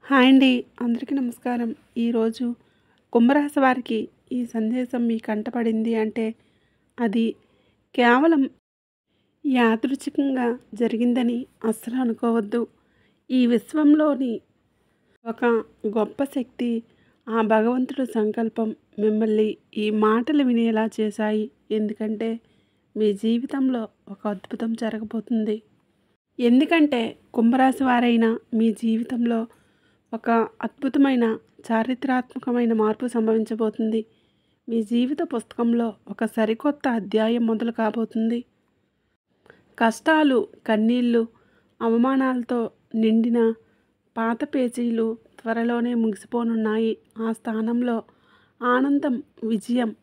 Hi అండి. అందరికీ నమస్కారం. ఈరోజు కుంభరాశి వారికి ఈ సందేశం మీ కంటపడింది అంటే అది కేవలం యాదృచ్ఛికంగా జరిగిందని అస్సలు అనుకోవద్దు. ఈ విశ్వంలోని ఒక గొప్ప శక్తి, ఆ భగవంతుడి సంకల్పం మిమ్మల్ని ఈ మాటలు వినేలా చేశాయి. ఎందుకంటే మీ జీవితంలో ఒక అద్భుతం జరగబోతుంది. ఎందుకంటే కుంభరాశి వారైన మీ జీవితంలో ఒక అద్భుతమైన చారిత్రాత్మకమైన మార్పు సంభవించబోతుంది. మీ జీవిత పుస్తకంలో ఒక సరికొత్త అధ్యాయం మొదలు కాబోతుంది. కష్టాలు, కన్నీళ్ళు, అవమానాలతో నిండిన పాత పేజీలు త్వరలోనే ముగిసిపోనున్నాయి. ఆ స్థానంలో ఆనందం, విజయం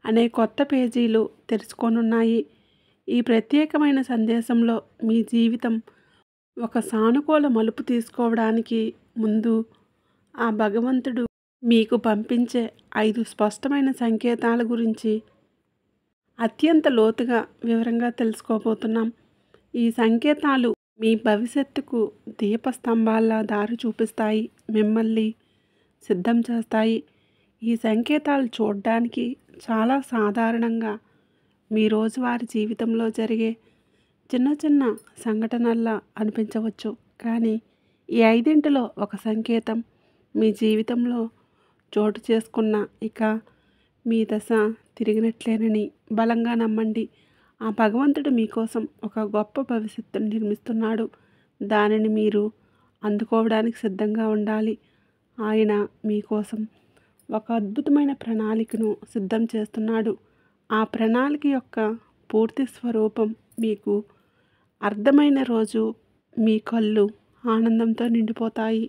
అనే కొత్త పేజీలు తెరుచుకోనున్నాయి. ఈ ప్రత్యేకమైన సందేశంలో మీ జీవితం ఒక సానుకూల మలుపు తీసుకోవడానికి ముందు ఆ భగవంతుడు మీకు పంపించే 5 స్పష్టమైన సంకేతాల గురించి అత్యంత లోతుగా వివరంగా తెలుసుకోబోతున్నాం. ఈ సంకేతాలు మీ భవిష్యత్తుకు దీపస్తంభాల్లా దారి చూపిస్తాయి, మిమ్మల్ని సిద్ధం చేస్తాయి. ఈ సంకేతాలు చూడడానికి చాలా సాధారణంగా మీ రోజువారీ జీవితంలో జరిగే చిన్న చిన్న సంఘటనల్లా అనిపించవచ్చు. కానీ ఈ 5లో ఒక సంకేతం మీ జీవితంలో చోటు చేసుకున్న ఇక మీ దశ తిరిగినట్లేనని బలంగా నమ్మండి. ఆ భగవంతుడు మీకోసం ఒక గొప్ప భవిష్యత్తును నిర్మిస్తున్నాడు. దానిని మీరు అందుకోవడానికి సిద్ధంగా ఉండాలి. ఆయన మీకోసం ఒక అద్భుతమైన ప్రణాళికను సిద్ధం చేస్తున్నాడు. ఆ ప్రణాళిక యొక్క పూర్తి స్వరూపం మీకు అర్థమైన రోజు మీ కళ్ళు ఆనందంతో నిండిపోతాయి.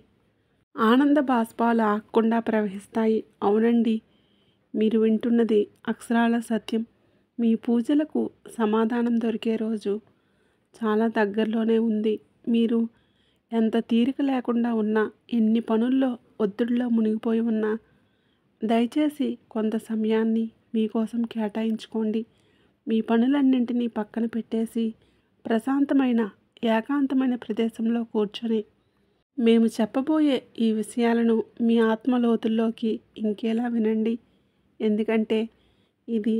ఆనంద బాష్పాలు ఆగకుండా ప్రవహిస్తాయి. అవునండి, మీరు వింటున్నది అక్షరాల సత్యం. మీ పూజలకు సమాధానం దొరికే రోజు చాలా దగ్గరలోనే ఉంది. మీరు ఎంత తీరిక లేకుండా ఉన్నా, ఎన్ని పనుల్లో ఒత్తిడిలో మునిగిపోయి ఉన్నా, దయచేసి కొంత సమయాన్ని మీకోసం కేటాయించుకోండి. మీ పనులన్నింటినీ పక్కన పెట్టేసి ప్రశాంతమైన, ఏకాంతమైన ప్రదేశంలో కూర్చొని మేము చెప్పబోయే ఈ విషయాలను మీ ఆత్మలోతుల్లోకి ఇంకేలా వినండి. ఎందుకంటే ఇది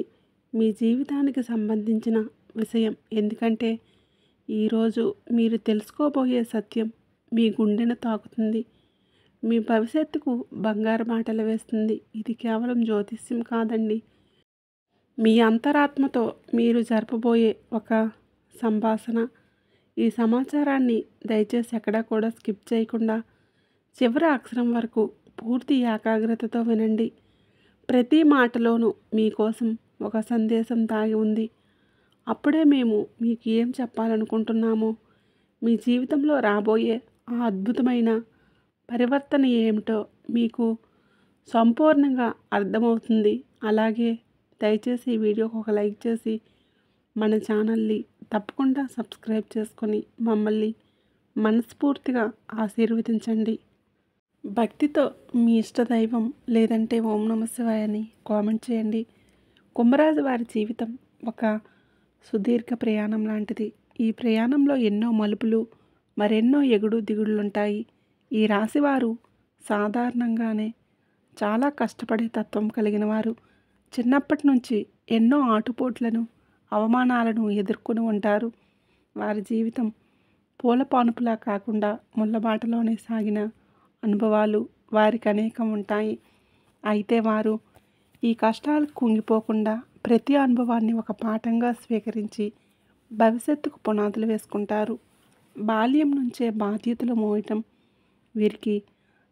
మీ జీవితానికి సంబంధించిన విషయం. ఎందుకంటే ఈరోజు మీరు తెలుసుకోబోయే సత్యం మీ గుండెను తాకుతుంది, మీ భవిష్యత్తుకు బంగారు బాటలు వేస్తుంది. ఇది కేవలం జ్యోతిష్యం కాదండి, మీ అంతరాత్మతో మీరు జరపబోయే ఒక సంభాషణ. ఈ సమాచారాన్ని దయచేసి ఎక్కడా కూడా స్కిప్ చేయకుండా చివరి అక్షరం వరకు పూర్తి ఏకాగ్రతతో వినండి. ప్రతి మాటలోనూ మీకోసం ఒక సందేశం దాగి ఉంది. అప్పుడే మేము మీకు ఏం చెప్పాలనుకుంటున్నామో, మీ జీవితంలో రాబోయే ఆ అద్భుతమైన పరివర్తన ఏమిటో మీకు సంపూర్ణంగా అర్థమవుతుంది. అలాగే దయచేసి ఈ వీడియోకి ఒక లైక్ చేసి మన ఛానల్ని తప్పకుండా సబ్స్క్రైబ్ చేసుకొని మమ్మల్ని మనస్ఫూర్తిగా ఆశీర్వదించండి. భక్తితో మీ ఇష్టదైవం లేదంటే ఓం నమః శివాయ అని కామెంట్ చేయండి. కుంభరాశి వారి జీవితం ఒక సుదీర్ఘ ప్రయాణం లాంటిది. ఈ ప్రయాణంలో ఎన్నో మలుపులు, మరెన్నో ఎగుడు దిగుడులుంటాయి. ఈ రాశివారు సాధారణంగానే చాలా కష్టపడే తత్వం కలిగిన వారు. చిన్నప్పటి నుంచి ఎన్నో ఆటుపోట్లను, అవమానాలను ఎదుర్కొని ఉంటారు. వారి జీవితం పూల పానుపులా కాకుండా ముళ్ళబాటలోనే సాగిన అనుభవాలు వారికి అనేకం ఉంటాయి. అయితే వారు ఈ కష్టాలకు కుంగిపోకుండా ప్రతి అనుభవాన్ని ఒక పాఠంగా స్వీకరించి భవిష్యత్తుకు పునాదులు వేసుకుంటారు. బాల్యం నుంచే బాధ్యతలు మోయటం వీరికి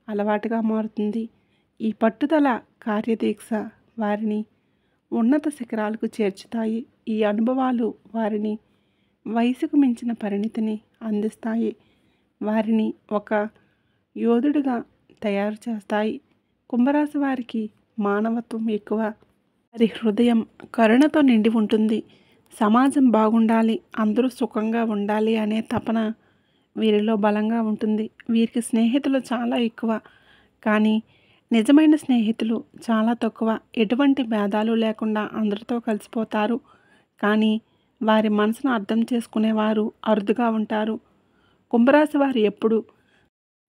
అలవాటుగా మారుతుంది. ఈ పట్టుదల, కార్యదీక్ష వారిని ఉన్నత శిఖరాలకు చేర్చుతాయి. ఈ అనుభవాలు వారిని వయసుకు మించిన పరిణితిని అందిస్తాయి. వారిని ఒక యోధుడిగా తయారు చేస్తాయి. కుంభరాశి వారికి మానవత్వం ఎక్కువ. వారి హృదయం కరుణతో నిండి ఉంటుంది. సమాజం బాగుండాలి, అందరూ సుఖంగా ఉండాలి అనే తపన వీరిలో బలంగా ఉంటుంది. వీరికి స్నేహితులు చాలా ఎక్కువ, కానీ నిజమైన స్నేహితులు చాలా తక్కువ. ఎటువంటి భేదాలు లేకుండా అందరితో కలిసిపోతారు. కానీ వారి మనసును అర్థం చేసుకునేవారు అరుదుగా ఉంటారు. కుంభరాశి వారు ఎప్పుడు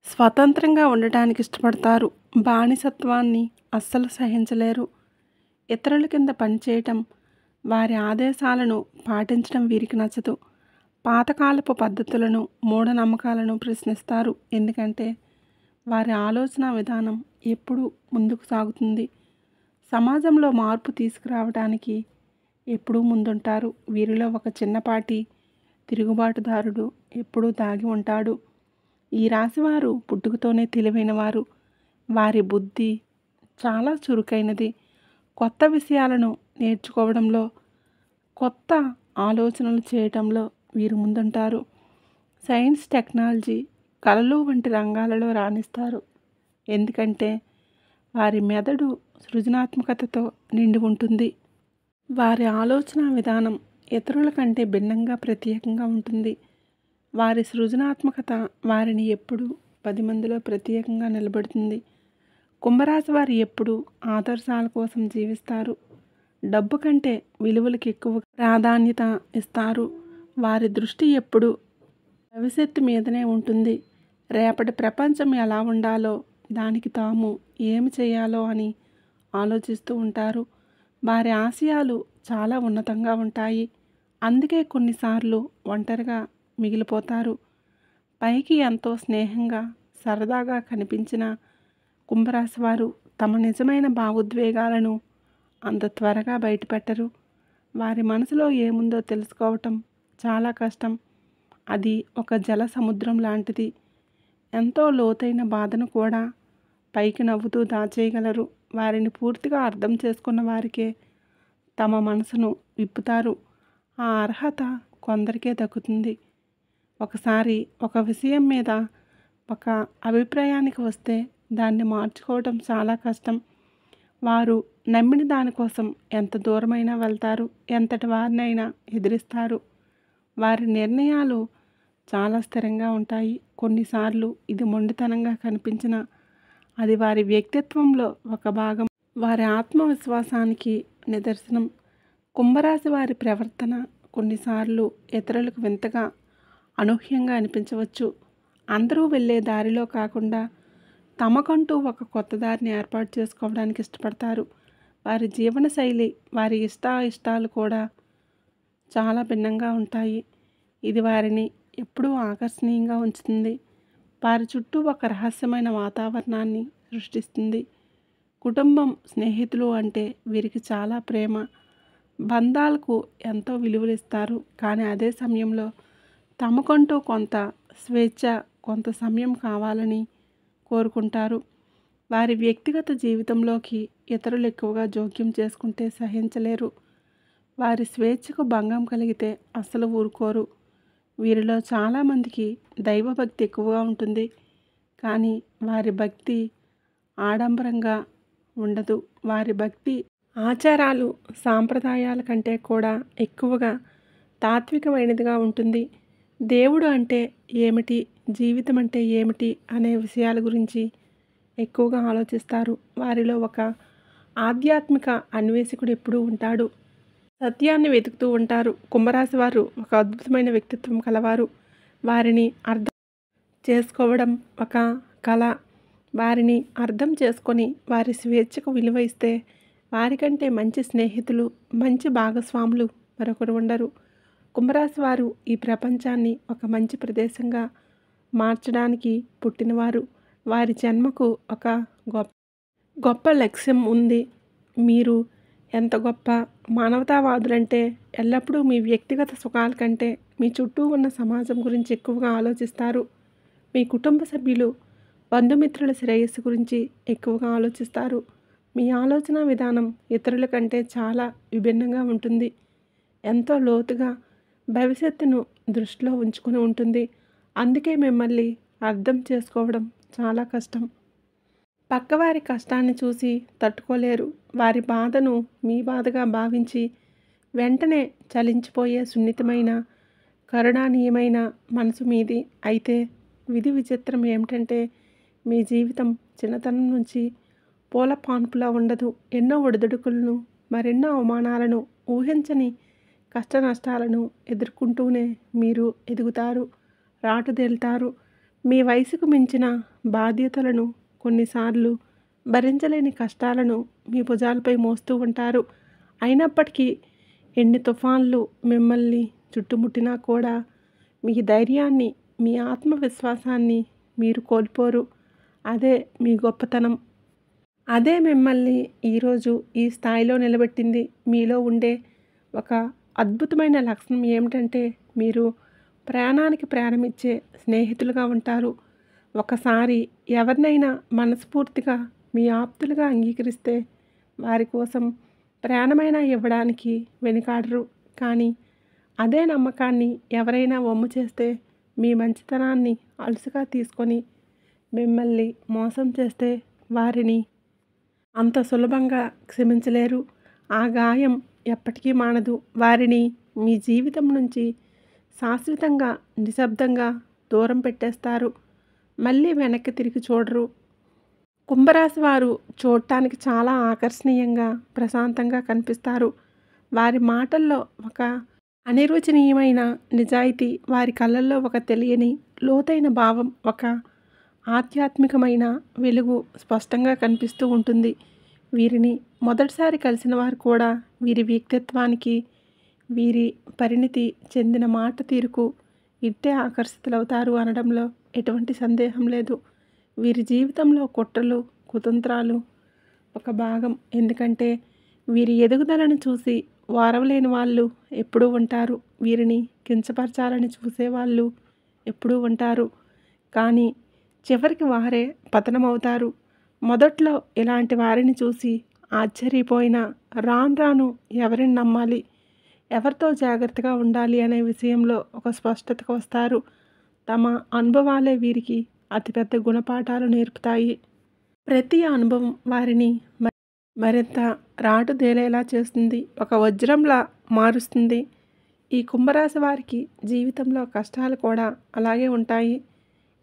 స్వతంత్రంగా ఉండటానికి ఇష్టపడతారు. బానిసత్వాన్ని అస్సలు సహించలేరు. ఇతరుల కింద పనిచేయటం, వారి ఆదేశాలను పాటించడం వీరికి నచ్చదు. పాతకాలపు పద్ధతులను, మూఢనమ్మకాలను ప్రశ్నిస్తారు. ఎందుకంటే వారి ఆలోచన విధానం ఎప్పుడూ ముందుకు సాగుతుంది. సమాజంలో మార్పు తీసుకురావడానికి ఎప్పుడూ ముందుంటారు. వీరిలో ఒక చిన్నపాటి తిరుగుబాటుదారుడు ఎప్పుడూ దాగి ఉంటాడు. ఈ రాశివారు పుట్టుకతోనే తెలివైనవారు. వారి బుద్ధి చాలా చురుకైనది. కొత్త విషయాలను నేర్చుకోవడంలో, కొత్త ఆలోచనలు చేయటంలో వీరు ముందుంటారు. సైన్స్, టెక్నాలజీ, కళలు వంటి రంగాలలో రాణిస్తారు. ఎందుకంటే వారి మెదడు సృజనాత్మకతతో నిండి ఉంటుంది. వారి ఆలోచన విధానం ఇతరుల కంటే భిన్నంగా, ప్రత్యేకంగా ఉంటుంది. వారి సృజనాత్మకత వారిని ఎప్పుడూ 10 మందిలో ప్రత్యేకంగా నిలబెడుతుంది. కుంభరాశి వారు ఎప్పుడూ ఆదర్శాల కోసం జీవిస్తారు. డబ్బు కంటే విలువలకు ఎక్కువ ప్రాధాన్యత ఇస్తారు. వారి దృష్టి ఎప్పుడూ భవిష్యత్తు మీదనే ఉంటుంది. రేపటి ప్రపంచం ఎలా ఉండాలో, దానికి తాము ఏమి చేయాలో అని ఆలోచిస్తూ ఉంటారు. వారి ఆశయాలు చాలా ఉన్నతంగా ఉంటాయి. అందుకే కొన్నిసార్లు ఒంటరిగా మిగిలిపోతారు. పైకి ఎంతో స్నేహంగా, సరదాగా కనిపించిన కుంభరాశి వారు తమ నిజమైన భావోద్వేగాలను అంత త్వరగా బయటపెట్టరు. వారి మనసులో ఏముందో తెలుసుకోవటం చాలా కష్టం. అది ఒక జల సముద్రం లాంటిది. ఎంతో లోతైన బాధను కూడా పైకి నవ్వుతూ దాచేయగలరు. వారిని పూర్తిగా అర్థం చేసుకున్న వారికే తమ మనసును విప్పుతారు. ఆ అర్హత కొందరికే దక్కుతుంది. ఒకసారి ఒక విషయం మీద ఒక అభిప్రాయానికి వస్తే దాన్ని మార్చుకోవడం చాలా కష్టం. వారు నమ్మిన దానికోసం ఎంత దూరమైనా వెళ్తారు. ఎంతటి వారినైనా ఎదిరిస్తారు. వారి నిర్ణయాలు చాలా స్థిరంగా ఉంటాయి. కొన్నిసార్లు ఇది మొండితనంగా కనిపించినా అది వారి వ్యక్తిత్వంలో ఒక భాగం. వారి ఆత్మవిశ్వాసానికి నిదర్శనం. కుంభరాశి వారి ప్రవర్తన కొన్నిసార్లు ఇతరులకు వింతగా, అనూహ్యంగా అనిపించవచ్చు. అందరూ వెళ్ళే దారిలో కాకుండా తమకంటూ ఒక కొత్త దారిని ఏర్పాటు చేసుకోవడానికి ఇష్టపడతారు. వారి జీవనశైలి, వారి ఇష్టాలు కూడా చాలా భిన్నంగా ఉంటాయి. ఇది వారిని ఎప్పుడూ ఆకర్షణీయంగా ఉంచుతుంది. వారి చుట్టూ ఒక రహస్యమైన వాతావరణాన్ని సృష్టిస్తుంది. కుటుంబం, స్నేహితులు అంటే వీరికి చాలా ప్రేమ. బంధాలకు ఎంతో విలువలిస్తారు. కానీ అదే సమయంలో తమకంటూ కొంత స్వేచ్ఛ, కొంత సమయం కావాలని కోరుకుంటారు. వారి వ్యక్తిగత జీవితంలోకి ఇతరులు ఎక్కువగా జోక్యం చేసుకుంటే సహించలేరు. వారి స్వేచ్ఛకు భంగం కలిగితే అస్సలు ఊరుకోరు. వీరిలో చాలామందికి దైవభక్తి ఎక్కువగా ఉంటుంది. కానీ వారి భక్తి ఆడంబరంగా ఉండదు. వారి భక్తి ఆచారాలు, సాంప్రదాయాల కంటే కూడా ఎక్కువగా తాత్వికమైనదిగా ఉంటుంది. దేవుడు అంటే ఏమిటి, జీవితం అంటే ఏమిటి అనే విషయాల గురించి ఎక్కువగా ఆలోచిస్తారు. వారిలో ఒక ఆధ్యాత్మిక అన్వేషకుడు ఎప్పుడూ ఉంటాడు. సత్యాన్ని వెతుకుతూ ఉంటారు. కుంభరాశి వారు ఒక అద్భుతమైన వ్యక్తిత్వం కలవారు. వారిని అర్థం చేసుకోవడం ఒక కళ. వారిని అర్థం చేసుకొని వారి స్వేచ్ఛకు విలువ ఇస్తే వారికంటే మంచి స్నేహితులు, మంచి భాగస్వాములు మరొకరు ఉండరు. కుంభరాశి వారు ఈ ప్రపంచాన్ని ఒక మంచి ప్రదేశంగా మార్చడానికి పుట్టినవారు. వారి జన్మకు ఒక గొప్ప లక్ష్యం ఉంది. మీరు ఎంత గొప్ప మానవతావాదులంటే ఎల్లప్పుడూ మీ వ్యక్తిగత సుఖాల కంటే మీ చుట్టూ ఉన్న సమాజం గురించి ఎక్కువగా ఆలోచిస్తారు. మీ కుటుంబ సభ్యులు, బంధుమిత్రుల శ్రేయస్సు గురించి ఎక్కువగా ఆలోచిస్తారు. మీ ఆలోచన విధానం ఇతరుల కంటే చాలా విభిన్నంగా ఉంటుంది. ఎంతో లోతుగా భవిష్యత్తును దృష్టిలో ఉంచుకొని ఉంటుంది. అందుకే మిమ్మల్ని అర్థం చేసుకోవడం చాలా కష్టం. పక్కవారి కష్టాన్ని చూసి తట్టుకోలేరు. వారి బాధను మీ బాధగా భావించి వెంటనే చలించిపోయే సున్నితమైన, కరుణానీయమైన మనసు మీది. అయితే విధి విచిత్రం ఏమిటంటే మీ జీవితం చిన్నతనం నుంచి పూల పాన్పులా ఉండదు. ఎన్నో ఒడిదుడుకులను, మరెన్నో అవమానాలను, ఊహించని కష్ట నష్టాలను ఎదుర్కొంటూనే మీరు ఎదుగుతారు, రాటుదేలుతారు. మీ వయసుకు మించిన బాధ్యతలను, కొన్నిసార్లు భరించలేని కష్టాలను మీ భుజాలపై మోస్తూ ఉంటారు. అయినప్పటికీ ఎన్ని తుఫాన్లు మిమ్మల్ని చుట్టుముట్టినా కూడా మీ ధైర్యాన్ని, మీ ఆత్మవిశ్వాసాన్ని మీరు కోల్పోరు. అదే మీ గొప్పతనం. అదే మిమ్మల్ని ఈరోజు ఈ స్థాయిలో నిలబెట్టింది. మీలో ఉండే ఒక అద్భుతమైన లక్షణం ఏమిటంటే మీరు ప్రాణానికి ప్రాణమిచ్చే స్నేహితులుగా ఉంటారు. ఒకసారి ఎవరినైనా మనస్ఫూర్తిగా మీ ఆప్తులుగా అంగీకరిస్తే వారి కోసం ప్రాణమైనా ఇవ్వడానికి వెనుకాడరు. కానీ అదే నమ్మకాన్ని ఎవరైనా వమ్ము చేస్తే, మీ మంచితనాన్ని అలుసుగా తీసుకొని మిమ్మల్ని మోసం చేస్తే వారిని అంత సులభంగా క్షమించలేరు. ఆ గాయం ఎప్పటికీ మానదు. వారిని మీ జీవితం నుంచి శాశ్వతంగా, నిశ్శబ్దంగా దూరం పెట్టేస్తారు. మళ్ళీ వెనక్కి తిరిగి చూడరు. కుంభరాశి వారు చూడటానికి చాలా ఆకర్షణీయంగా, ప్రశాంతంగా కనిపిస్తారు. వారి మాటల్లో ఒక అనిర్వచనీయమైన నిజాయితీ, వారి కళ్ళల్లో ఒక తెలియని లోతైన భావం, ఒక ఆధ్యాత్మికమైన వెలుగు స్పష్టంగా కనిపిస్తూ ఉంటుంది. వీరిని మొదటిసారి కలిసిన వారు కూడా వీరి వ్యక్తిత్వానికి, వీరి పరిణితి చెందిన మాట తీరుకు ఇట్టే ఆకర్షితులవుతారు అనడంలో ఎటువంటి సందేహం లేదు. వీరి జీవితంలో కుట్రలు, కుతంత్రాలు ఒక భాగం. ఎందుకంటే వీరి ఎదుగుదలను చూసి ఓర్వలేని వాళ్ళు ఎప్పుడూ ఉంటారు. వీరిని కించపరచాలని చూసేవాళ్ళు ఎప్పుడూ ఉంటారు. కానీ చివరికి వారే పతనమవుతారు. మొదట్లో ఇలాంటి వారిని చూసి ఆశ్చర్యపోయినా రాను రాను ఎవరిని నమ్మాలి, ఎవరితో జాగ్రత్తగా ఉండాలి అనే విషయంలో ఒక స్పష్టతకు వస్తారు. తమ అనుభవాలే వీరికి అతిపెద్ద గుణపాఠాలు నేర్పుతాయి. ప్రతి అనుభవం వారిని మరింత రాటుదేలేలా చేస్తుంది, ఒక వజ్రంలా మారుస్తుంది. ఈ కుంభరాశి వారికి జీవితంలో కష్టాలు కూడా అలాగే ఉంటాయి.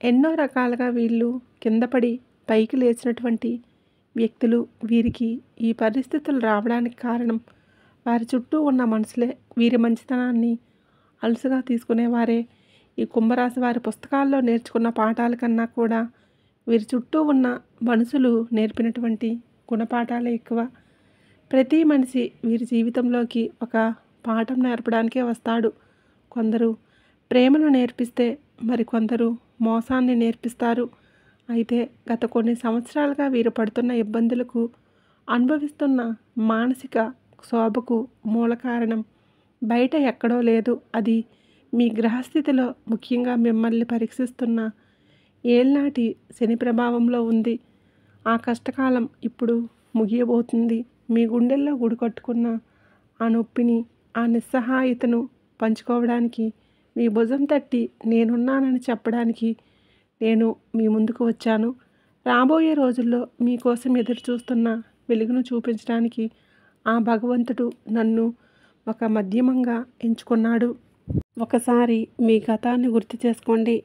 ఎన్నో రకాలుగా వీళ్ళు కిందపడి పైకి లేచినటువంటి వ్యక్తులు. వీరికి ఈ పరిస్థితులు రావడానికి కారణం వారి చుట్టూ ఉన్న మనుషులే. వీరి మంచితనాన్ని అలుసుగా తీసుకునేవారే. ఈ కుంభరాశి వారి పుస్తకాల్లో నేర్చుకున్న పాఠాల కన్నా కూడా వీరి చుట్టూ ఉన్న మనుషులు నేర్పినటువంటి గుణపాఠాలే ఎక్కువ. ప్రతి మనిషి వీరి జీవితంలోకి ఒక పాఠం నేర్పడానికే వస్తాడు. కొందరు ప్రేమను నేర్పిస్తే మరికొందరు మోసాన్ని నేర్పిస్తారు. అయితే గత కొన్ని సంవత్సరాలుగా వీరు పడుతున్న ఇబ్బందులకు, అనుభవిస్తున్న మానసిక క్షోభకు మూల కారణం బయట ఎక్కడో లేదు. అది మీ గ్రహస్థితిలో, ముఖ్యంగా మిమ్మల్ని పరీక్షిస్తున్న ఏళ్నాటి శని ప్రభావంలో ఉంది. ఆ కష్టకాలం ఇప్పుడు ముగియబోతుంది. మీ గుండెల్లో గుడి కట్టుకున్న ఆ నొప్పిని, ఆ నిస్సహాయతను పంచుకోవడానికి, మీ భుజం తట్టి నేనున్నానని చెప్పడానికి నేను మీ ముందుకు వచ్చాను. రాబోయే రోజుల్లో మీకోసం ఎదురు చూస్తున్న వెలుగును చూపించడానికి ఆ భగవంతుడు నన్ను ఒక మాధ్యమంగా ఎంచుకున్నాడు. ఒకసారి మీ గతాన్ని గుర్తు చేసుకోండి.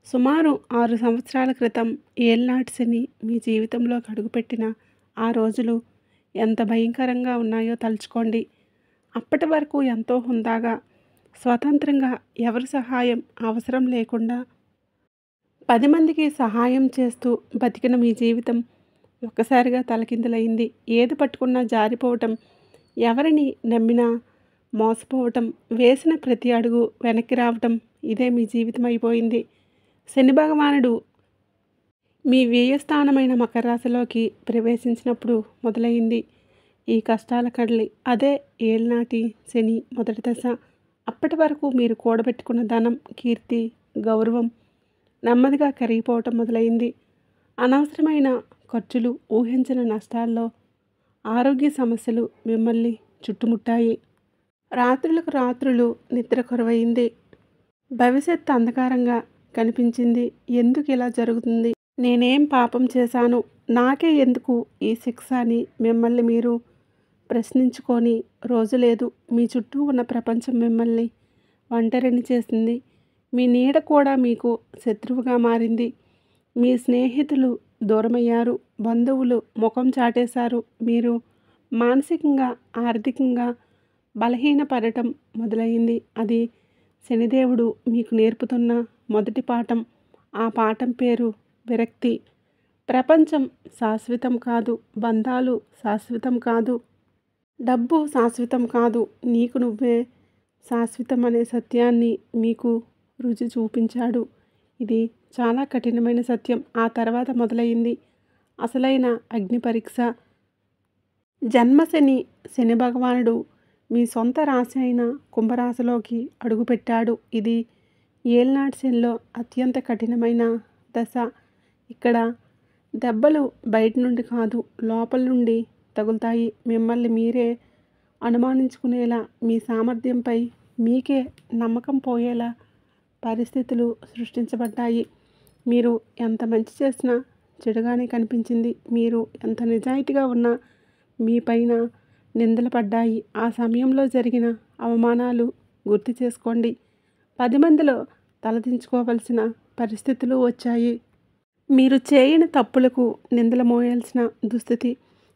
సుమారు 6 సంవత్సరాల క్రితం ఏళ్నాటి శని మీ జీవితంలోకి అడుగుపెట్టిన ఆ రోజులు ఎంత భయంకరంగా ఉన్నాయో తలుచుకోండి. అప్పటి వరకు ఎంతో హుందాగా, స్వతంత్రంగా, ఎవరి సహాయం అవసరం లేకుండా 10 మందికి సహాయం చేస్తూ బతికిన మీ జీవితం ఒక్కసారిగా తలకిందులైంది. ఏది పట్టుకున్నా జారిపోవటం, ఎవరిని నమ్మినా మోసపోవటం, వేసిన ప్రతి అడుగు వెనక్కి రావటం, ఇదే మీ జీవితం అయిపోయింది. శని భగవానుడు మీ వ్యయస్థానమైన మకర రాశిలోకి ప్రవేశించినప్పుడు మొదలైంది ఈ కష్టాల కడలి. అదే ఏళ్నాటి శని మొదటి దశ. అప్పటి వరకు మీరు కూడబెట్టుకున్న ధనం, కీర్తి, గౌరవం నెమ్మదిగా కరిగిపోవటం మొదలైంది. అనవసరమైన ఖర్చులు, ఊహించని నష్టాల్లో ఆరోగ్య సమస్యలు మిమ్మల్ని చుట్టుముట్టాయి. రాత్రులకు రాత్రులు నిద్ర కొరవైంది. భవిష్యత్తు అంధకారంగా కనిపించింది. ఎందుకు ఇలా జరుగుతుంది? నేనేం పాపం చేశాను? నాకే ఎందుకు ఈ శిక్ష అని మిమ్మల్ని మీరు ప్రశ్నించుకొని రోజు లేదు. మీ చుట్టూ ఉన్న ప్రపంచం మిమ్మల్ని ఒంటరిని చేసింది. మీ నీడ కూడా మీకు శత్రువుగా మారింది. మీ స్నేహితులు దూరమయ్యారు. బంధువులు ముఖం చాటేశారు. మీరు మానసికంగా, ఆర్థికంగా బలహీనపడటం మొదలైంది. అది శనిదేవుడు మీకు నేర్పుతున్న మొదటి పాఠం. ఆ పాఠం పేరు విరక్తి. ప్రపంచం శాశ్వతం కాదు, బంధాలు శాశ్వతం కాదు, డబ్బు శాశ్వతం కాదు, నీకు నువ్వే శాశ్వతం అనే సత్యాన్ని మీకు రుచి చూపించాడు. ఇది చాలా కఠినమైన సత్యం. ఆ తర్వాత మొదలైంది అసలైన అగ్ని పరీక్ష. జన్మశని. శని భగవానుడు మీ సొంత రాశి అయిన కుంభరాశిలోకి అడుగుపెట్టాడు. ఇది ఏలినాటి శనిలో అత్యంత కఠినమైన దశ. ఇక్కడ దెబ్బలు బయట నుండి కాదు, లోపల నుండి తగులుతాయి. మిమ్మల్ని మీరే అనుమానించుకునేలా, మీ సామర్థ్యంపై మీకే నమ్మకం పోయేలా పరిస్థితులు సృష్టించబడ్డాయి. మీరు ఎంత మంచి చేసినా చెడుగానే కనిపించింది. మీరు ఎంత నిజాయితీగా ఉన్నా మీ పైన నిందలు పడ్డాయి. ఆ సమయంలో జరిగిన అవమానాలు గుర్తు చేసుకోండి. 10 మందిలో తలదించుకోవలసిన పరిస్థితులు వచ్చాయి. మీరు చేయని తప్పులకు నిందలు మోయాల్సిన దుస్థితి.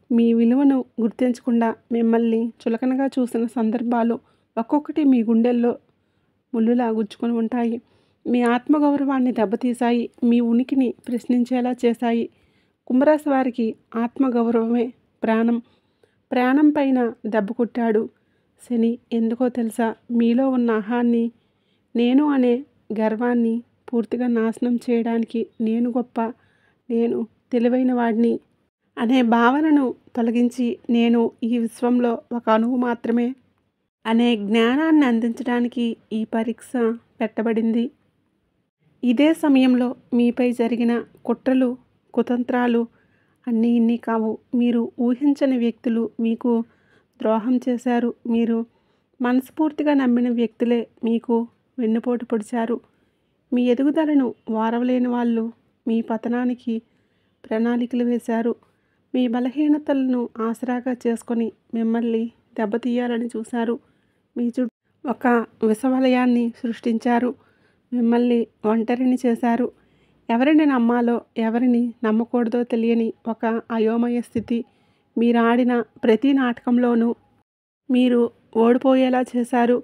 మీ విలువను గుర్తించకుండా మిమ్మల్ని చులకనగా చూసిన సందర్భాలు ఒక్కొక్కటి మీ గుండెల్లో ముళ్ళులా గుచ్చుకొని ఉంటాయి. మీ ఆత్మగౌరవాన్ని దెబ్బతీశాయి. మీ ఉనికిని ప్రశ్నించేలా చేశాయి. కుంభరాశి వారికి ఆత్మగౌరవమే ప్రాణం. ప్రాణం పైన దెబ్బ కొట్టాడు శని. ఎందుకో తెలుసా? మీలో ఉన్న అహాన్ని, నేను అనే గర్వాన్ని పూర్తిగా నాశనం చేయడానికి, నేను గొప్ప, నేను తెలివైన వాడిని అనే భావనను తొలగించి, నేను ఈ విశ్వంలో ఒక అణువు మాత్రమే అనే జ్ఞానాన్ని అందించడానికి ఈ పరీక్ష పెట్టబడింది. ఇదే సమయంలో మీపై జరిగిన కుట్రలు, కుతంత్రాలు అన్నీ ఇన్ని కావు. మీరు ఊహించని వ్యక్తులు మీకు ద్రోహం చేశారు. మీరు మనస్ఫూర్తిగా నమ్మిన వ్యక్తులే మీకు వెన్నుపోటు పొడిచారు. మీ ఎదుగుదలను వారవలేని వాళ్ళు మీ పతనానికి ప్రణాళికలు వేశారు. మీ బలహీనతలను ఆసరాగా చేసుకొని మిమ్మల్ని దెబ్బతీయాలని చూశారు. మీ చుట్టూ ఒక విషవలయాన్ని సృష్టించారు. మిమ్మల్ని ఒంటరిని చేశారు. ఎవరిని నమ్మాలో ఎవరిని నమ్మకూడదో తెలియని ఒక అయోమయ స్థితి. మీరు ఆడిన ప్రతి నాటకంలోనూ మీరు ఓడిపోయేలా చేశారు.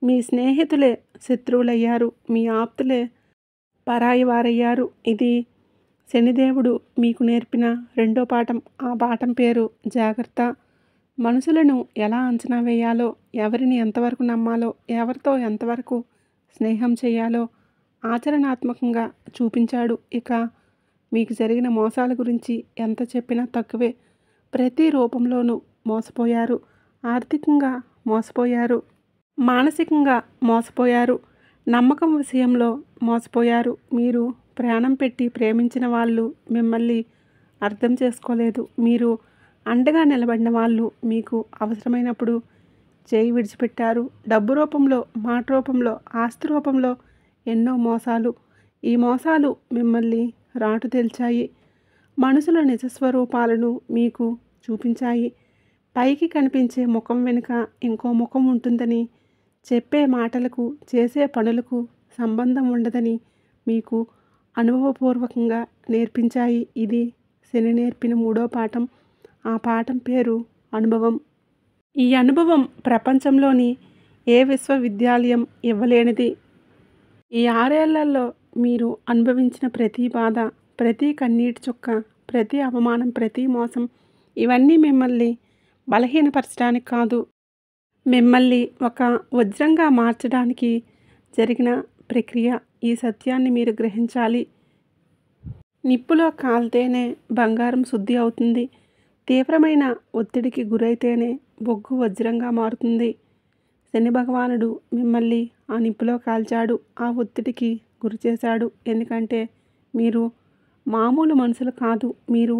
మీ స్నేహితులే శత్రువులయ్యారు. మీ ఆప్తులే పరాయి వారయ్యారు. ఇది శనిదేవుడు మీకు నేర్పిన రెండో పాఠం. ఆ పాఠం పేరు జాగ్రత్త. మనుషులను ఎలా అంచనా వేయాలో, ఎవరిని ఎంతవరకు నమ్మాలో, ఎవరితో ఎంతవరకు స్నేహం చేయాలో ఆచరణాత్మకంగా చూపించాడు. ఇక మీకు జరిగిన మోసాల గురించి ఎంత చెప్పినా తక్కువే. ప్రతి రూపంలోనూ మోసపోయారు. ఆర్థికంగా మోసపోయారు, మానసికంగా మోసపోయారు, నమ్మకం విషయంలో మోసపోయారు. మీరు ప్రాణం పెట్టి ప్రేమించిన వాళ్ళు మిమ్మల్ని అర్థం చేసుకోలేదు. మీరు అండగా నిలబడిన వాళ్ళు మీకు అవసరమైనప్పుడు చేయి విడిచిపెట్టారు. డబ్బు రూపంలో, మాట రూపంలో, ఆస్తి రూపంలో ఎన్నో మోసాలు. ఈ మోసాలు మిమ్మల్ని రాటు తేల్చాయి. మనుషుల నిజస్వరూపాలను మీకు చూపించాయి. పైకి కనిపించే ముఖం వెనుక ఇంకో ముఖం ఉంటుందని, చెప్పే మాటలకు చేసే పనులకు సంబంధం ఉండదని మీకు అనుభవపూర్వకంగా నేర్పించాయి. ఇది శని నేర్పిన మూడో పాఠం. ఆ పాఠం పేరు అనుభవం. ఈ అనుభవం ప్రపంచంలోని ఏ విశ్వవిద్యాలయం ఇవ్వలేనిది. ఈ 6 ఏళ్లలో మీరు అనుభవించిన ప్రతి బాధ, ప్రతి కన్నీటి చుక్క, ప్రతి అవమానం, ప్రతి మోసం, ఇవన్నీ మిమ్మల్ని బలహీనపరచడానికి కాదు, మిమ్మల్ని ఒక వజ్రంగా మార్చడానికి జరిగిన ప్రక్రియ. ఈ సత్యాన్ని మీరు గ్రహించాలి. నిప్పులో కాలితేనే బంగారం శుద్ధి అవుతుంది. తీవ్రమైన ఒత్తిడికి గురైతేనే బొగ్గు వజ్రంగా మారుతుంది. శని భగవానుడు మిమ్మల్ని ఆ నిప్పులో కాల్చాడు. ఆ ఒత్తిడికి గురి చేశాడు. ఎందుకంటే మీరు మామూలు మనుషులు కాదు. మీరు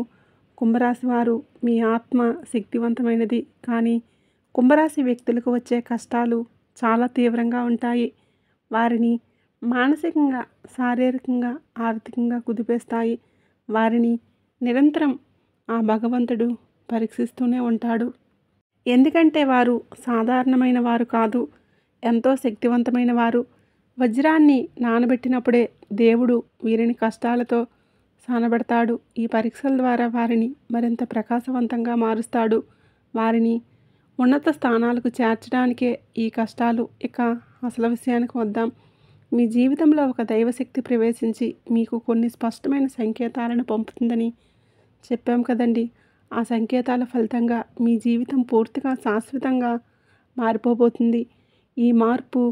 కుంభరాశి వారు. మీ ఆత్మ శక్తివంతమైనది. కానీ కుంభరాశి వ్యక్తులకు వచ్చే కష్టాలు చాలా తీవ్రంగా ఉంటాయి. వారిని మానసికంగా, శారీరకంగా, ఆర్థికంగా కుదిపేస్తాయి. వారిని నిరంతరం ఆ భగవంతుడు పరీక్షిస్తూనే ఉంటాడు. ఎందుకంటే వారు సాధారణమైన వారు కాదు, ఎంతో శక్తివంతమైన వారు. వజ్రాన్ని నానబెట్టినప్పుడే దేవుడు వీరిని కష్టాలతో సానబెడతాడు. ఈ పరీక్షల ద్వారా వారిని మరింత ప్రకాశవంతంగా మారుస్తాడు. వారిని ఉన్నత స్థానాలకు చేర్చడానికే ఈ కష్టాలు. ఇక అసలు విషయానికి వద్దాం. మీ జీవితంలో ఒక దైవశక్తి ప్రవేశించి మీకు కొన్ని స్పష్టమైన సంకేతాలను పంపుతుందని చెప్పాం కదండి. ఆ సంకేతాల ఫలితంగా మీ జీవితం పూర్తిగా శాశ్వతంగా మారిపోబోతుంది. ఈ మార్పు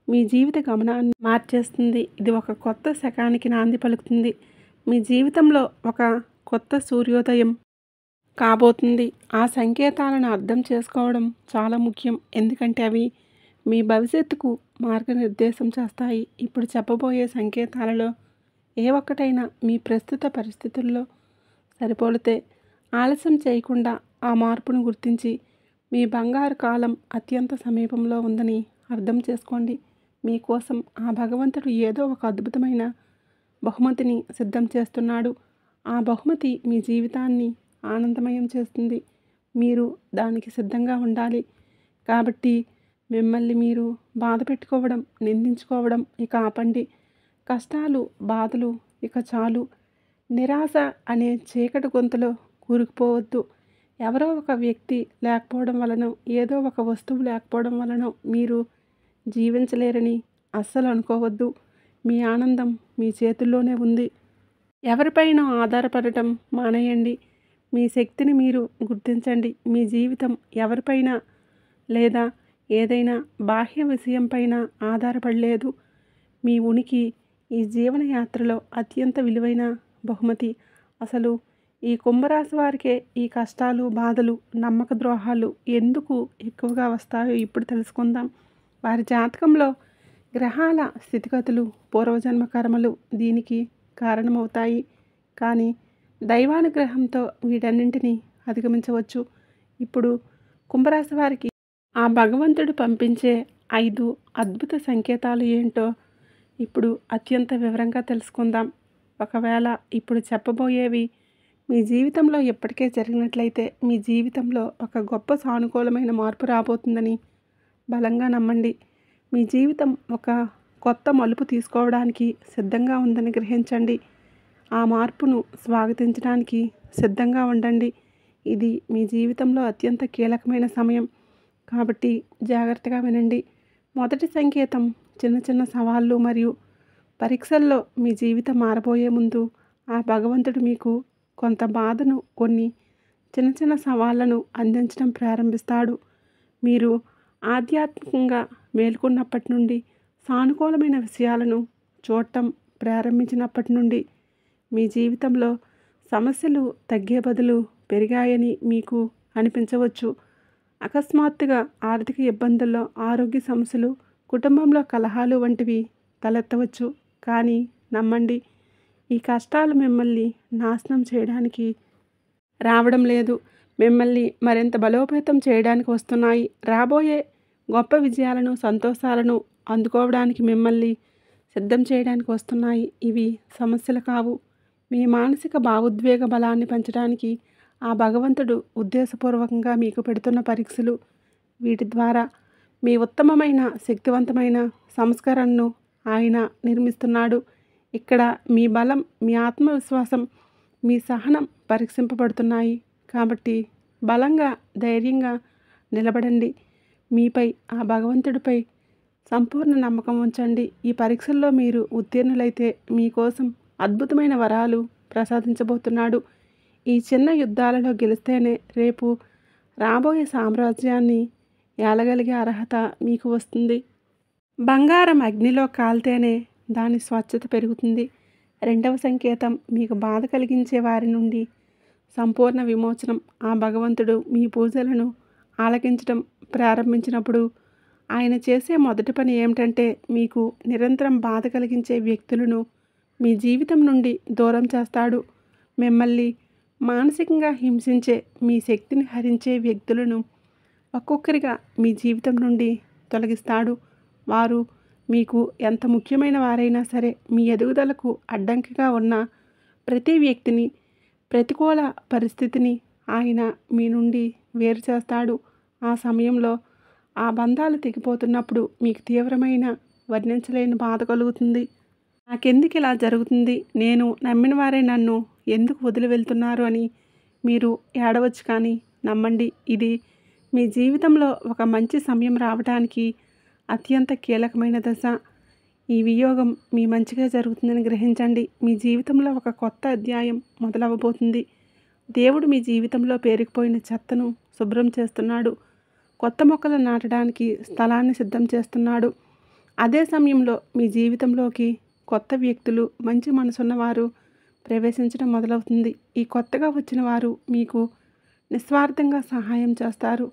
మీ జీవిత గమనాన్ని మార్చేస్తుంది. ఇది ఒక కొత్త శకానికి నాంది పలుకుతుంది. మీ జీవితంలో ఒక కొత్త సూర్యోదయం కాబోతుంది. ఆ సంకేతాలను అర్థం చేసుకోవడం చాలా ముఖ్యం. ఎందుకంటే అవి మీ భవిష్యత్తుకు మార్గనిర్దేశం చేస్తాయి. ఇప్పుడు చెప్పబోయే సంకేతాలలో ఏ ఒక్కటైనా మీ ప్రస్తుత పరిస్థితుల్లో సరిపోలితే ఆలస్యం చేయకుండా ఆ మార్పును గుర్తించి మీ బంగారు కాలం అత్యంత సమీపంలో ఉందని అర్థం చేసుకోండి. మీకోసం ఆ భగవంతుడు ఏదో ఒక అద్భుతమైన బహుమతిని సిద్ధం చేస్తున్నాడు. ఆ బహుమతి మీ జీవితాన్ని ఆనందమయం చేస్తుంది. మీరు దానికి సిద్ధంగా ఉండాలి. కాబట్టి మిమ్మల్ని మీరు బాధ పెట్టుకోవడం, నిందించుకోవడం ఇక ఆపండి. కష్టాలు, బాధలు ఇక చాలు. నిరాశ అనే చీకటి గొంతులో కూరుకుపోవద్దు. ఎవరో ఒక వ్యక్తి లేకపోవడం వలన, ఏదో ఒక వస్తువు లేకపోవడం వలన మీరు జీవించలేరని అస్సలు అనుకోవద్దు. మీ ఆనందం మీ చేతుల్లోనే ఉంది. ఎవరిపైన ఆధారపడటం మానేయండి. మీ శక్తిని మీరు గుర్తించండి. మీ జీవితం ఎవరిపైన లేదా ఏదైనా బాహ్య విషయంపైన ఆధారపడలేదు. మీ ఉనికి ఈ జీవన యాత్రలో అత్యంత విలువైన బహుమతి. అసలు ఈ కుంభరాశి వారికే ఈ కష్టాలు, బాధలు, నమ్మక ద్రోహాలు ఎందుకు ఎక్కువగా వస్తాయో ఇప్పుడు తెలుసుకుందాం. వారి జాతకంలో గ్రహాల స్థితిగతులు, పూర్వజన్మ కర్మలు దీనికి కారణమవుతాయి. కానీ దైవానుగ్రహంతో వీటన్నింటినీ అధిగమించవచ్చు. ఇప్పుడు కుంభరాశి వారికి ఆ భగవంతుడు పంపించే 5 అద్భుత సంకేతాలు ఏంటో ఇప్పుడు అత్యంత వివరంగా తెలుసుకుందాం. ఒకవేళ ఇప్పుడు చెప్పబోయేవి మీ జీవితంలో ఎప్పటికే జరిగినట్లయితే మీ జీవితంలో ఒక గొప్ప సానుకూలమైన మార్పు రాబోతుందని బలంగా నమ్మండి. మీ జీవితం ఒక కొత్త మలుపు తీసుకోవడానికి సిద్ధంగా ఉందని గ్రహించండి. ఆ మార్పును స్వాగతించడానికి సిద్ధంగా ఉండండి. ఇది మీ జీవితంలో అత్యంత కీలకమైన సమయం. కాబట్టి జాగ్రత్తగా వినండి. మొదటి సంకేతం చిన్న చిన్న సవాళ్ళు మరియు పరీక్షల్లో మీ జీవితం మారబోయే ముందు ఆ భగవంతుడు మీకు కొంత బాధను, కొన్ని చిన్న చిన్న సవాళ్లను అందించడం ప్రారంభిస్తాడు. మీరు ఆధ్యాత్మికంగా మేల్కొన్నప్పటి నుండి, సానుకూలమైన విషయాలను చూడటం ప్రారంభించినప్పటి నుండి మీ జీవితంలో సమస్యలు తగ్గే బదులు పెరిగాయని మీకు అనిపించవచ్చు. అకస్మాత్తుగా ఆర్థిక ఇబ్బందుల్లో, ఆరోగ్య సమస్యలు, కుటుంబంలో కలహాలు వంటివి తలెత్తవచ్చు. కానీ నమ్మండి, ఈ కష్టాలు మిమ్మల్ని నాశనం చేయడానికి రావడం లేదు. మిమ్మల్ని మరింత బలోపేతం చేయడానికి వస్తున్నాయి. రాబోయే గొప్ప విజయాలను, సంతోషాలను అందుకోవడానికి మిమ్మల్ని సిద్ధం చేయడానికి వస్తున్నాయి. ఇవి సమస్యలు కావు. మీ మానసిక భావోద్వేగ బలాన్ని పెంచడానికి ఆ భగవంతుడు ఉద్దేశపూర్వకంగా మీకు పెడుతున్న పరీక్షలు. వీటి ద్వారా మీ ఉత్తమమైన, శక్తివంతమైన సంస్కరణను ఆయన నిర్మిస్తున్నాడు. ఇక్కడ మీ బలం, మీ ఆత్మవిశ్వాసం, మీ సహనం పరీక్షింపబడుతున్నాయి. కాబట్టి బలంగా, ధైర్యంగా నిలబడండి. మీపై, ఆ భగవంతుడిపై సంపూర్ణ నమ్మకం ఉంచండి. ఈ పరీక్షల్లో మీరు ఉత్తీర్ణులైతే మీకోసం అద్భుతమైన వరాలు ప్రసాదించబోతున్నాడు. ఈ చిన్న యుద్ధాలలో గెలిస్తేనే రేపు రాబోయే సామ్రాజ్యాన్ని ఏలగలిగే అర్హత మీకు వస్తుంది. బంగారం అగ్నిలో కాలితేనే దాని స్వచ్ఛత పెరుగుతుంది. రెండవ సంకేతం మీకు బాధ కలిగించే వారి నుండి సంపూర్ణ విమోచనం. ఆ భగవంతుడు మీ పూజలను ఆలకించడం ప్రారంభించినప్పుడు ఆయన చేసే మొదటి పని ఏమిటంటే మీకు నిరంతరం బాధ కలిగించే వ్యక్తులను మీ జీవితం నుండి దూరం చేస్తాడు. మిమ్మల్ని మానసికంగా హింసించే, మీ శక్తిని హరించే వ్యక్తులను ఒక్కొక్కరిగా మీ జీవితం నుండి తొలగిస్తాడు. వారు మీకు ఎంత ముఖ్యమైన వారైనా సరే, మీ ఎదుగుదలకు అడ్డంకిగా ఉన్న ప్రతి వ్యక్తిని, ప్రతికూల పరిస్థితిని ఆయన మీ నుండి వేరు చేస్తాడు. ఆ సమయంలో ఆ బంధాలు తెగిపోతున్నప్పుడు మీకు తీవ్రమైన, వర్ణించలేని బాధ కలుగుతుంది. నాకెందుకు ఇలా జరుగుతుంది, నేను నమ్మిన వారే నన్ను ఎందుకు వదిలి వెళ్తున్నారు అని మీరు ఏడవచ్చు. కానీ నమ్మండి, ఇది మీ జీవితంలో ఒక మంచి సమయం రావడానికి అత్యంత కీలకమైన దశ. ఈ వియోగం మీ మంచిగా జరుగుతుందని గ్రహించండి. మీ జీవితంలో ఒక కొత్త అధ్యాయం మొదలవ్వబోతుంది. దేవుడు మీ జీవితంలో పేరుకుపోయిన చెత్తను శుభ్రం చేస్తున్నాడు. కొత్త మొక్కలు నాటడానికి స్థలాన్ని సిద్ధం చేస్తున్నాడు. అదే సమయంలో మీ జీవితంలోకి కొత్త వ్యక్తులు, మంచి మనసున్నవారు ప్రవేశించడం మొదలవుతుంది. ఈ కొత్తగా వచ్చిన వారు మీకు నిస్వార్థంగా సహాయం చేస్తారు.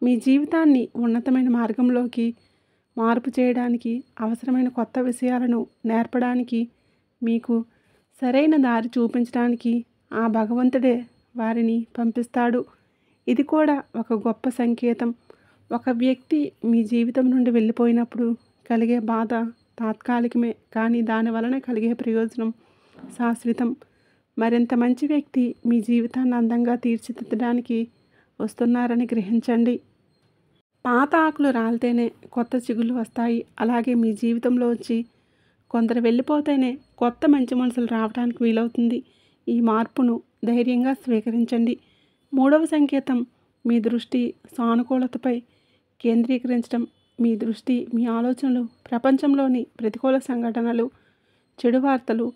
మీ జీవితాన్ని ఉన్నతమైన మార్గంలోకి మార్పు చేయడానికి, అవసరమైన కొత్త విషయాలను నేర్పడానికి, మీకు సరైన దారి చూపించడానికి ఆ భగవంతుడే వారిని పంపిస్తాడు. ఇది కూడా ఒక గొప్ప సంకేతం. ఒక వ్యక్తి మీ జీవితం నుండి వెళ్ళిపోయినప్పుడు కలిగే బాధ తాత్కాలికమే, కానీ దాని వలన కలిగే ప్రయోజనం శాశ్వతం. మరింత మంచి వ్యక్తి మీ జీవితాన్ని అందంగా తీర్చిదిద్దడానికి వస్తున్నారని గ్రహించండి. పాత ఆకులు రాలితేనే కొత్త చిగుళ్ళు వస్తాయి. అలాగే మీ జీవితంలో వచ్చి కొందరు వెళ్ళిపోతేనే కొత్త మంచి మనసులు రావడానికి వీలవుతుంది. ఈ మార్పును ధైర్యంగా స్వీకరించండి. మూడవ సంకేతం, మీ దృష్టి సానుకూలతపై కేంద్రీకరించడం. మీ దృష్టి, మీ ఆలోచనలు ప్రపంచంలోని ప్రతికూల సంఘటనలు, చెడు వార్తలు,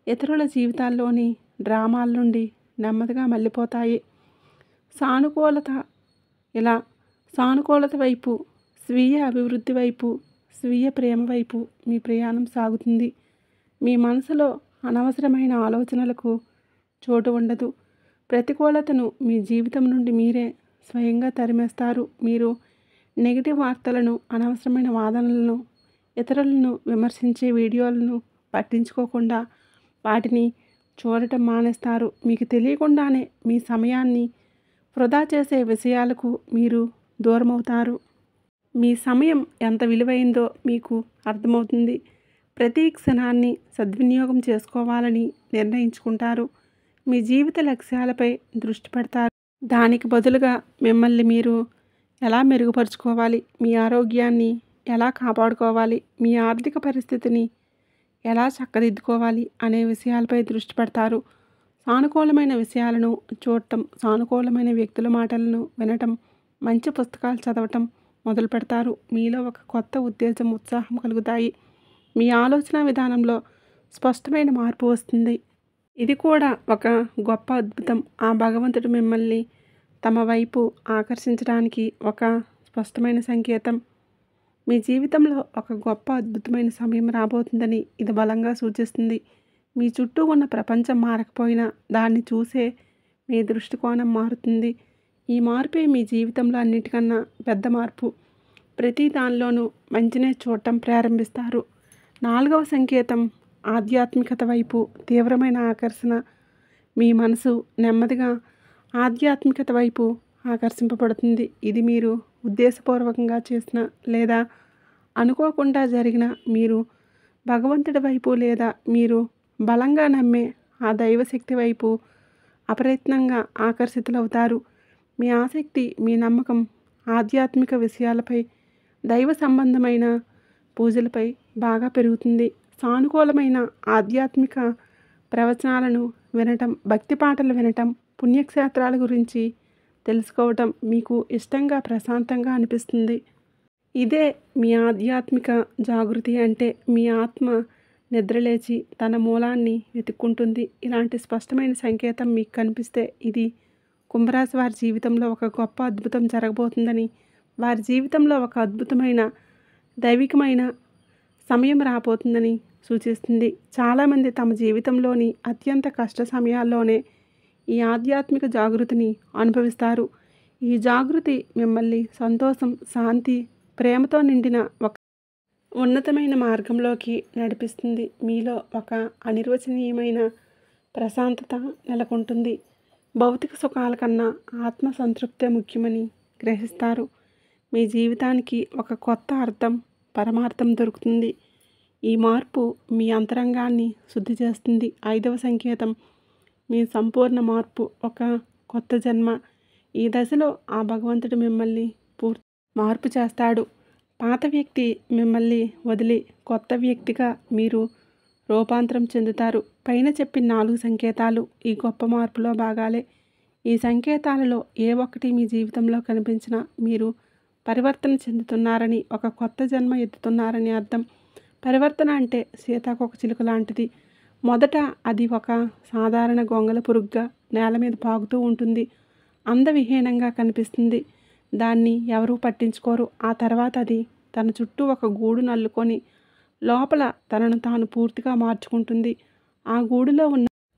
ఇతరుల జీవితాల్లోని డ్రామాల నుండి నెమ్మదిగా మళ్ళీపోతాయి. సానుకూలత వైపు, స్వీయ అభివృద్ధి వైపు, స్వీయ ప్రేమ వైపు మీ ప్రయాణం సాగుతుంది. మీ మనసులో అనవసరమైన ఆలోచనలకు చోటు ఉండదు. ప్రతికూలతను మీ జీవితం నుండి మీరే స్వయంగా తరిమేస్తారు. మీరు నెగిటివ్ వార్తలను, అనవసరమైన వాదనలను, ఇతరులను విమర్శించే వీడియోలను పట్టించుకోకుండా వాటిని చూడటం మానేస్తారు. మీకు తెలియకుండానే మీ సమయాన్ని వృధా చేసే విషయాలకు మీరు దూరమవుతారు. మీ సమయం ఎంత విలువైందో మీకు అర్థమవుతుంది. ప్రతి క్షణాన్ని సద్వినియోగం చేసుకోవాలని నిర్ణయించుకుంటారు. మీ జీవిత లక్ష్యాలపై దృష్టి పెడతారు. దానికి బదులుగా మిమ్మల్ని మీరు ఎలా మెరుగుపరుచుకోవాలి, మీ ఆరోగ్యాన్ని ఎలా కాపాడుకోవాలి, మీ ఆర్థిక పరిస్థితిని ఎలా చక్కదిద్దుకోవాలి అనే విషయాలపై దృష్టి పెడతారు. సానుకూలమైన విషయాలను చూడటం, సానుకూలమైన వ్యక్తుల మాటలను వినటం, మంచి పుస్తకాలు చదవటం మొదలు పెడతారు. మీలో ఒక కొత్త ఉత్తేజం, ఉత్సాహం కలుగుతాయి. మీ ఆలోచన విధానంలో స్పష్టమైన మార్పు వస్తుంది. ఇది కూడా ఒక గొప్ప అద్భుతం. ఆ భగవంతుడు మిమ్మల్ని తమ వైపు ఆకర్షించడానికి ఒక స్పష్టమైన సంకేతం. మీ జీవితంలో ఒక గొప్ప అద్భుతమైన సమయం రాబోతుందని ఇది బలంగా సూచిస్తుంది. మీ చుట్టూ ఉన్న ప్రపంచం మారకపోయినా దాన్ని చూసే మీ దృష్టికోణం మారుతుంది. ఈ మార్పే మీ జీవితంలో అన్నిటికన్నా పెద్ద మార్పు. ప్రతి దానిలోనూ మంచినే చూడటం ప్రారంభిస్తారు. నాలుగవ సంకేతం, ఆధ్యాత్మికత వైపు తీవ్రమైన ఆకర్షణ. మీ మనసు నెమ్మదిగా ఆధ్యాత్మికత వైపు ఆకర్షింపబడుతుంది. ఇది మీరు ఉద్దేశపూర్వకంగా చేసిన లేదా అనుకోకుండా జరిగిన, మీరు భగవంతుడి వైపు లేదా మీరు బలంగా నమ్మే ఆ దైవశక్తి వైపు అప్రయత్నంగా ఆకర్షితులవుతారు. మీ ఆసక్తి, మీ నమ్మకం ఆధ్యాత్మిక విషయాలపై, దైవ సంబంధమైన పూజలపై బాగా పెరుగుతుంది. సానుకూలమైన ఆధ్యాత్మిక ప్రవచనాలను వినటం, భక్తి పాటలు వినటం, పుణ్యక్షేత్రాల గురించి తెలుసుకోవటం మీకు ఇష్టంగా, ప్రశాంతంగా అనిపిస్తుంది. ఇదే మీ ఆధ్యాత్మిక జాగృతి అంటే. మీ ఆత్మ నిద్రలేచి తన మూలాన్ని వెతుక్కుంటుంది. ఇలాంటి స్పష్టమైన సంకేతం మీకు కనిపిస్తే ఇది కుంభరాశి వారి జీవితంలో ఒక గొప్ప అద్భుతం జరగబోతుందని, వారి జీవితంలో ఒక అద్భుతమైన దైవికమైన సమయం రాబోతుందని సూచిస్తుంది. చాలామంది తమ జీవితంలోని అత్యంత కష్ట సమయాల్లోనే ఈ ఆధ్యాత్మిక జాగృతిని అనుభవిస్తారు. ఈ జాగృతి మిమ్మల్ని సంతోషం, శాంతి, ప్రేమతో నిండిన ఒక ఉన్నతమైన మార్గంలోకి నడిపిస్తుంది. మీలో ఒక అనిర్వచనీయమైన ప్రశాంతత నెలకొంటుంది. భౌతిక సుఖాల కన్నా ఆత్మ సంతృప్తే ముఖ్యమని గ్రహిస్తారు. మీ జీవితానికి ఒక కొత్త అర్థం, పరమార్థం దొరుకుతుంది. ఈ మార్పు మీ అంతరంగాన్ని శుద్ధి చేస్తుంది. ఐదవ సంకేతం, మీ సంపూర్ణ మార్పు, ఒక కొత్త జన్మ. ఈ దశలో ఆ భగవంతుడు మిమ్మల్ని మార్పు చేస్తాడు. పాత వ్యక్తి మిమ్మల్ని వదిలి కొత్త వ్యక్తిగా మీరు రూపాంతరం చెందుతారు. పైన చెప్పిన 4 సంకేతాలు ఈ గొప్ప మార్పులో భాగాలే. ఈ సంకేతాలలో ఏ ఒక్కటి మీ జీవితంలో కనిపించినా మీరు పరివర్తన చెందుతున్నారని, ఒక కొత్త జన్మ ఎత్తుతున్నారని అర్థం. పరివర్తన అంటే సీతాకోకచిలుక లాంటిది. మొదట అది ఒక సాధారణ గొంగళి పురుగుగా నేల మీద పాకుతూ ఉంటుంది. అందవిహీనంగా కనిపిస్తుంది. దాన్ని ఎవరూ పట్టించుకోరు. ఆ తర్వాత అది తన చుట్టూ ఒక గూడును అల్లుకొని లోపల తనను తాను పూర్తిగా మార్చుకుంటుంది. ఆ గూడులో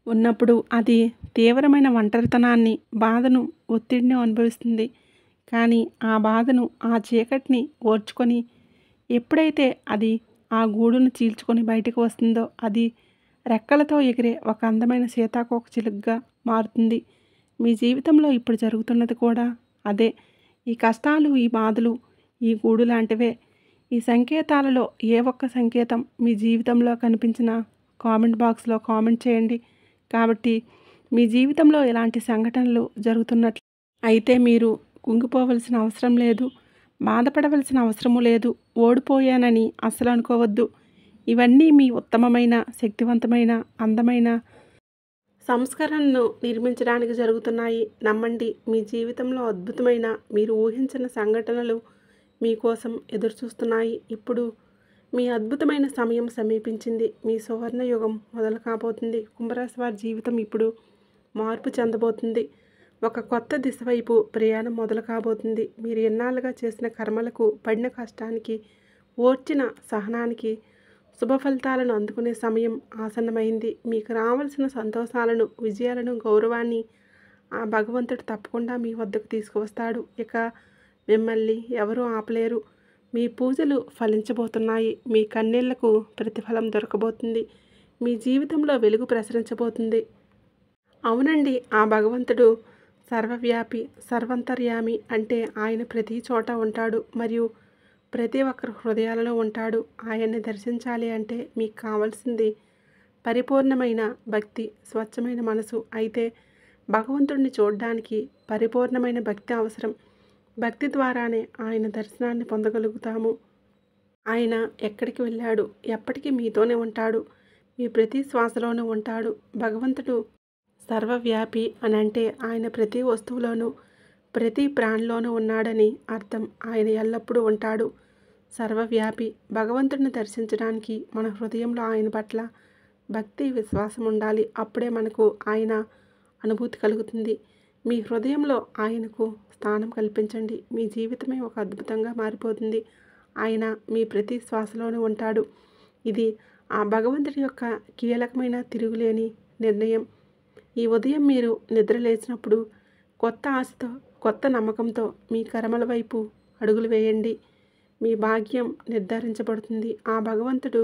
ఉన్నప్పుడు అది తీవ్రమైన ఒంటరితనాన్ని, బాధను, ఒత్తిడిని అనుభవిస్తుంది. కానీ ఆ బాధను, ఆ చీకటిని ఓర్చుకొని ఎప్పుడైతే అది ఆ గూడును చీల్చుకొని బయటకు వస్తుందో అది రెక్కలతో ఎగిరే ఒక అందమైన సీతాకోకచిలుకగా మారుతుంది. మీ జీవితంలో ఇప్పుడు జరుగుతున్నది కూడా అదే. ఈ కష్టాలు, ఈ బాధలు ఈ గూడు లాంటివే. ఈ సంకేతాలలో ఏ ఒక్క సంకేతం మీ జీవితంలో కనిపించిన కామెంట్ బాక్స్లో కామెంట్ చేయండి. కాబట్టి మీ జీవితంలో ఇలాంటి సంఘటనలు జరుగుతున్నట్లు అయితే మీరు కుంగిపోవలసిన అవసరం లేదు. బాధపడవలసిన అవసరము లేదు. ఓడిపోయానని అస్సలు అనుకోవద్దు. ఇవన్నీ మీ ఉత్తమమైన, శక్తివంతమైన, అందమైన సంస్కరణను నిర్మించడానికి జరుగుతున్నాయి. నమ్మండి, మీ జీవితంలో అద్భుతమైన, మీరు ఊహించని సంఘటనలు మీకోసం ఎదురుచూస్తున్నాయి. ఇప్పుడు మీ అద్భుతమైన సమయం సమీపించింది. మీ సువర్ణ యుగం మొదలు కాబోతుంది. కుంభరాశి వారి జీవితం ఇప్పుడు మార్పు చెందబోతుంది. ఒక కొత్త దిశ వైపు ప్రయాణం మొదలు కాబోతుంది. మీరు ఎన్నాళ్ళుగా చేసిన కర్మలకు, పడిన కష్టానికి, ఓర్చిన సహనానికి శుభ ఫలితాలను అందుకునే సమయం ఆసన్నమైంది. మీకు రావాల్సిన సంతోషాలను, విజయాలను, గౌరవాన్ని ఆ భగవంతుడు తప్పకుండా మీ వద్దకు తీసుకువస్తాడు. ఇక మిమ్మల్ని ఎవరూ ఆపలేరు. మీ పూజలు ఫలించబోతున్నాయి. మీ కన్నీళ్లకు ప్రతిఫలం దొరకబోతుంది. మీ జీవితంలో వెలుగు ప్రసరించబోతుంది. అవునండి, ఆ భగవంతుడు సర్వవ్యాపి, సర్వంతర్యామి. అంటే ఆయన ప్రతి చోట ఉంటాడు మరియు ప్రతి ఒక్కరి హృదయాలలో ఉంటాడు. ఆయన్ని దర్శించాలి అంటే మీకు కావాల్సింది పరిపూర్ణమైన భక్తి, స్వచ్ఛమైన మనసు. అయితే భగవంతుడిని చూడడానికి పరిపూర్ణమైన భక్తి అవసరం. భక్తి ద్వారానే ఆయన దర్శనాన్ని పొందగలుగుతాము. ఆయన ఎక్కడికి వెళ్ళాడు, ఎప్పటికీ మీతోనే ఉంటాడు. మీ ప్రతి శ్వాసలోనూ ఉంటాడు. భగవంతుడు సర్వవ్యాపి అని అంటే ఆయన ప్రతి వస్తువులోనూ, ప్రతి ప్రాణిలోనూ ఉన్నాడని అర్థం. ఆయన ఎల్లప్పుడూ ఉంటాడు. సర్వవ్యాపి భగవంతుడిని దర్శించడానికి మన హృదయంలో ఆయన పట్ల భక్తి, విశ్వాసం ఉండాలి. అప్పుడే మనకు ఆయన అనుభూతి కలుగుతుంది. మీ హృదయంలో ఆయనకు స్థానం కల్పించండి. మీ జీవితమే ఒక అద్భుతంగా మారిపోతుంది. ఆయన మీ ప్రతి శ్వాసలోనూ ఉంటాడు. ఇది ఆ భగవంతుడి యొక్క కీలకమైన, తిరుగులేని నిర్ణయం. ఈ ఉదయం మీరు నిద్ర లేచినప్పుడు కొత్త ఆశతో, కొత్త నమ్మకంతో మీ కర్మల వైపు అడుగులు వేయండి. మీ భాగ్యం నిర్ధారించబడుతుంది. ఆ భగవంతుడు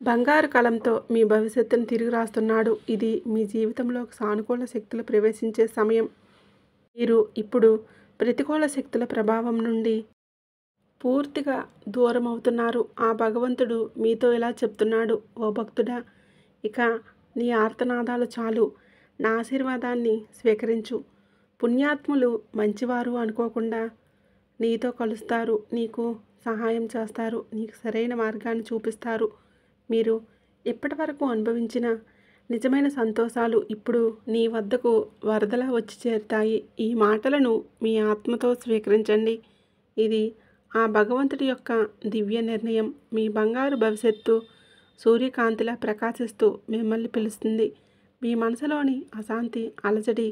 బంగారు కలంతో మీ భవిష్యత్తును తిరిగి రాస్తున్నాడు. ఇది మీ జీవితంలోకి సానుకూల శక్తులు ప్రవేశించే సమయం. మీరు ఇప్పుడు ప్రతికూల శక్తుల ప్రభావం నుండి పూర్తిగా దూరం అవుతున్నారు. ఆ భగవంతుడు మీతో ఇలా చెప్తున్నాడు: ఓ భక్తుడా, ఇక నీ ఆర్తనాదాలు చాలు. నా ఆశీర్వాదాన్ని స్వీకరించు. పుణ్యాత్ములు మంచివారు అనుకోకుండా నీతో కలుస్తారు, నీకు సహాయం చేస్తారు, నీకు సరైన మార్గాన్ని చూపిస్తారు. మీరు ఇప్పటి వరకు అనుభవించిన నిజమైన సంతోషాలు ఇప్పుడు నీ వద్దకు వరదలా వచ్చి చేరుతాయి. ఈ మాటలను మీ ఆత్మతో స్వీకరించండి. ఇది ఆ భగవంతుడి యొక్క దివ్య నిర్ణయం. మీ బంగారు భవిష్యత్తు సూర్యకాంతిలా ప్రకాశిస్తూ మిమ్మల్ని పిలుస్తుంది. మీ మనసులోని అశాంతి, అలజడి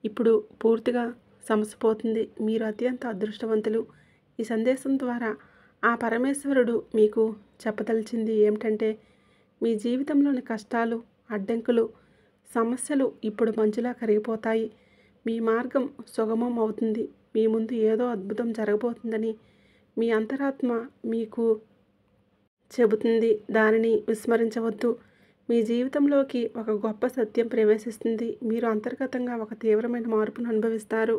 ఇప్పుడు పూర్తిగా సమసిపోతుంది. మీరు అత్యంత అదృష్టవంతులు. ఈ సందేశం ద్వారా ఆ పరమేశ్వరుడు మీకు చెప్పదలిచింది ఏమిటంటే, మీ జీవితంలోని కష్టాలు, అడ్డంకులు, సమస్యలు ఇప్పుడు మంచులా కరిగిపోతాయి. మీ మార్గం సుగమం అవుతుంది. మీ ముందు ఏదో అద్భుతం జరగబోతుందని మీ అంతరాత్మ మీకు చెబుతుంది. దానిని విస్మరించవద్దు. మీ జీవితంలోకి ఒక గొప్ప సత్యం ప్రవేశిస్తుంది. మీరు అంతర్గతంగా ఒక తీవ్రమైన మార్పును అనుభవిస్తారు.